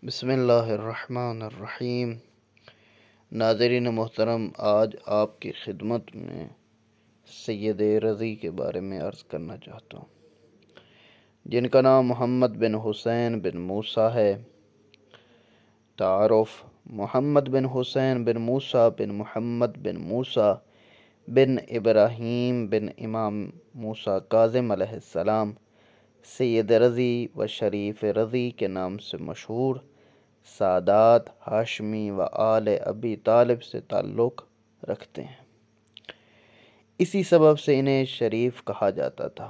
بسم اللہ الرحمن الرحیم۔ ناظرین محترم، آج آپ کی خدمت میں سید رضی کے بارے میں عرض کرنا چاہتا ہوں، جن کا نام محمد بن حسین بن موسیٰ ہے۔ تعارف: محمد بن حسین بن موسیٰ بن محمد بن موسیٰ بن ابراہیم بن امام موسیٰ کاظم علیہ السلام، سید رضی و شریف رضی کے نام سے مشہور، سادات ہاشمی و آل ابی طالب سے تعلق رکھتے ہیں۔ اسی سبب سے انہیں شریف کہا جاتا تھا۔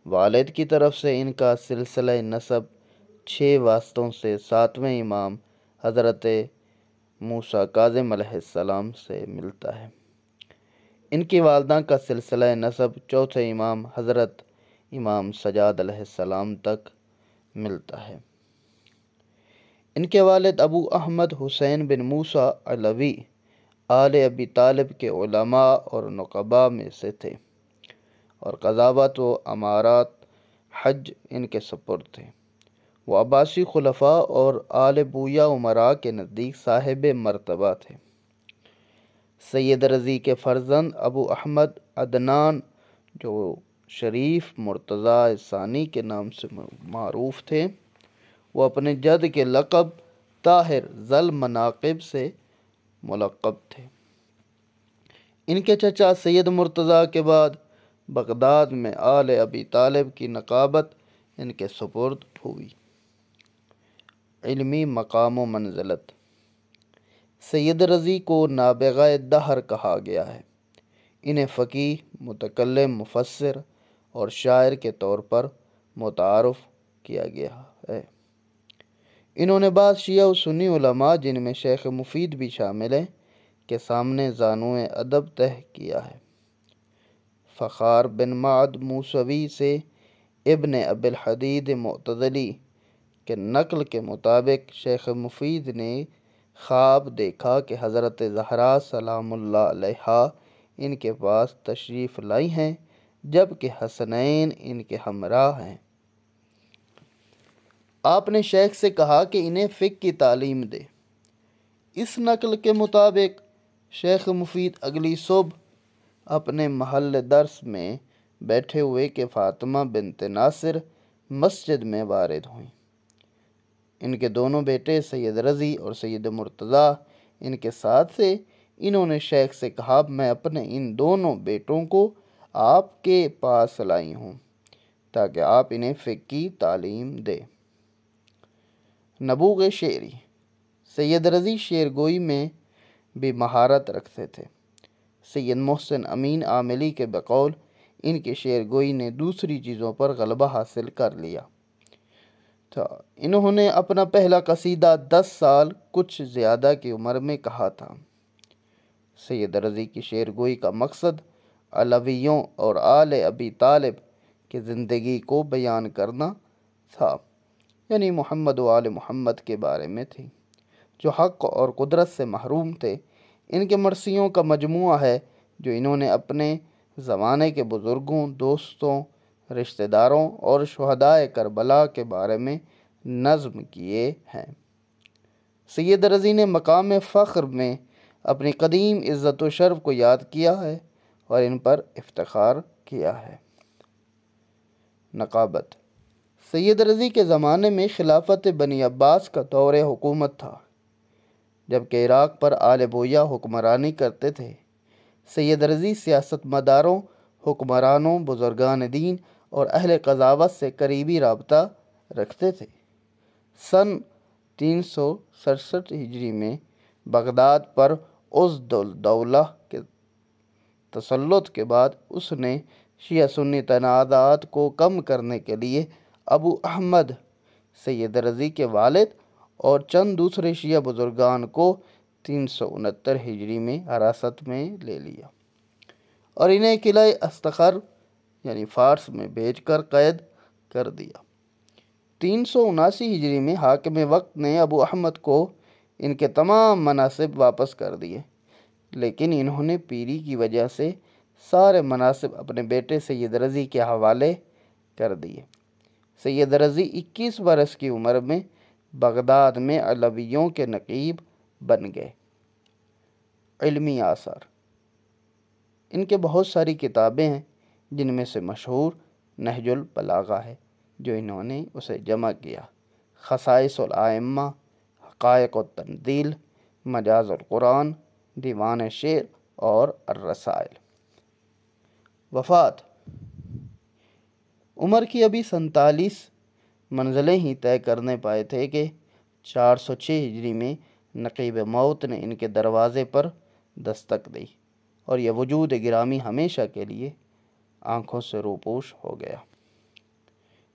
والد کی طرف سے ان کا سلسلہ نسب 6 واسطوں سے 7ویں امام حضرت موسیٰ کاظم علیہ السلام سے ملتا ہے۔ ان کی والدہ کا سلسلہ نسب 4تھے امام حضرت امام سجاد علیہ السلام تک ملتا ہے۔ ان کے والد ابو احمد حسین بن موسیٰ علوی آل ابی طالب کے علماء اور نقباء میں سے تھے، اور قضاوت و امارات حج ان کے سپرد تھے۔ وہ عباسی خلفاء اور آل بویہ امراء کے نزدیک صاحب مرتبہ تھے۔ سید رضی کے فرزند ابو احمد عدنان، جو شریف مرتضیٰ ثانی کے نام سے معروف تھے، وہ اپنے جد کے لقب طاہر ذی المناقب سے ملقب تھے۔ ان کے چچا سید مرتضیٰ کے بعد بغداد میں آل ابی طالب کی نقابت ان کے سپرد ہوئی۔ علمی مقام و منزلت: سید رضی کو نابغہ دہر کہا گیا ہے۔ انہیں فقیہ، متکلم، مفسر اور شاعر کے طور پر متعارف کیا گیا ہے۔ انہوں نے بعض شیعہ و سنی علماء، جن میں شیخ مفید بھی شامل ہیں، کے سامنے زانوئے ادب طے کیا ہے۔ فخار بن معد موسوی سے ابن ابی الحدید معتزلی کے نقل کے مطابق شیخ مفید نے خواب دیکھا کہ حضرت زہرا سلام اللہ علیہا ان کے پاس تشریف لائی ہیں، جبکہ حسنین ان کے ہمراہ ہیں۔ آپ نے شیخ سے کہا کہ انہیں فقہ کی تعلیم دے۔ اس نقل کے مطابق شیخ مفید اگلی صبح اپنے محل درس میں بیٹھے ہوئے کہ فاطمہ بنت ناصر مسجد میں وارد ہوئیں۔ ان کے دونوں بیٹے سید رضی اور سید مرتضیٰ ان کے ساتھ تھے۔ انہوں نے شیخ سے کہا، میں اپنے ان دونوں بیٹوں کو آپ کے پاس لائی ہوں تاکہ آپ انہیں فقہ کی تعلیم دیں۔ نبوغ شعری: سید رضی شعر گوئی میں بھی مہارت رکھتے تھے۔ سید محسن امین عاملی کے بقول ان کی شعر گوئی نے دوسری چیزوں پر غلبہ حاصل کر لیا تھا۔ انہوں نے اپنا پہلا قصیدہ 10 سال کچھ زیادہ کی عمر میں کہا تھا۔ سید رضی کی شعر گوئی کا مقصد علویوں اور آل ابی طالب کی زندگی کو بیان کرنا تھا، یعنی محمد و آل محمد کے بارے میں تھی، جو حق اور قدرت سے محروم تھے۔ ان کے مرثیوں کا مجموعہ ہے جو انہوں نے اپنے زمانے کے بزرگوں، دوستوں، رشتہ داروں اور شہدائے کربلا کے بارے میں نظم کیے ہیں۔ سید رضی نے مقام فخر میں اپنی قدیم عزت و شرف کو یاد کیا ہے اور ان پر افتخار کیا ہے۔ نقابت: سید رضی کے زمانے میں خلافت بنی عباس کا دور حکومت تھا، جبکہ عراق پر آل بویہ حکمرانی کرتے تھے۔ سید رضی سیاست مداروں، حکمرانوں، بزرگان دین اور اہل قضاوت سے قریبی رابطہ رکھتے تھے۔ سن 367 ہجری میں بغداد پر عضد الدولہ کے تسلط کے بعد اس نے شیعہ سنی تنازعات کو کم کرنے کے لیے ابو احمد سید رضی کے والد اور چند دوسرے شیعہ بزرگان کو 369 ہجری میں حراست میں لے لیا اور انہیں قلعہ استخر یعنی فارس میں بھیج کر قید کر دیا۔ 379 ہجری میں حاکم وقت نے ابو احمد کو ان کے تمام مناصب واپس کر دیے، لیکن انہوں نے پیری کی وجہ سے سارے مناصب اپنے بیٹے سید رضی کے حوالے کر دیے۔ سید رضی 21 برس کی عمر میں بغداد میں علویوں کے نقیب بن گئے۔ علمی آثار، ان کے بہت ساری کتابیں ہیں، جن میں سے مشہور نہج البلاغہ ہے جو انہوں نے اسے جمع کیا۔ خصائص الائمہ، حقائق التنزیل، مجاز القرآن، دیوان شعر اور الرسائل۔ وفات، عمر کی ابھی 47 منزلیں ہی طے کرنے پائے تھے کہ 406 ہجری میں نقیب موت نے ان کے دروازے پر دستک دی اور یہ وجود گرامی ہمیشہ کے لیے آنکھوں سے روپوش ہو گیا۔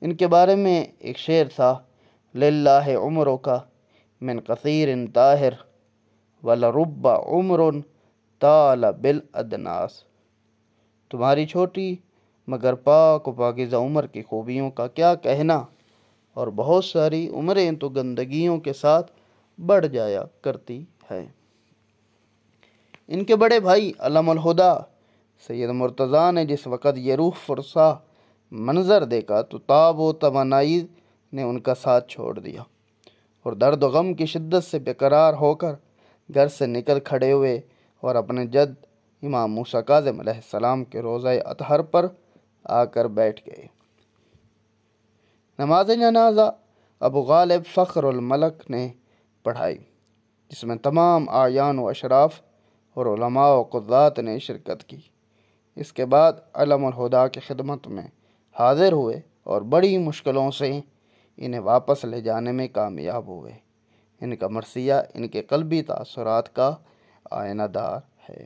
ان کے بارے میں ایک شعر تھا: للہ عمرک من قصیر طاہر ولرب عمر طال بالادناس۔ تمہاری چھوٹی مگر پاک و پاکیزہ عمر کی خوبیوں کا کیا کہنا، اور بہت ساری عمریں تو گندگیوں کے ساتھ بڑھ جایا کرتی ہیں۔ ان کے بڑے بھائی علم الہدیٰ سید مرتضیٰ نے جس وقت یہ روح فرسا منظر دیکھا تو تاب و توانائی نے ان کا ساتھ چھوڑ دیا اور درد و غم کی شدت سے بے قرار ہو کر گھر سے نکل کھڑے ہوئے اور اپنے جد امام موسیٰ کاظم علیہ السلام کے روضہ اطہر پر آ کر بیٹھ گئے۔ نماز جنازہ ابو غالب فخر الملک نے پڑھائی، جس میں تمام اعیان و اشراف اور علماء و قضات نے شرکت کی۔ اس کے بعد علم الہدیٰ کی خدمت میں حاضر ہوئے اور بڑی مشکلوں سے انہیں واپس لے جانے میں کامیاب ہوئے۔ ان کا مرثیہ ان کے قلبی تاثرات کا آئینہ دار ہے۔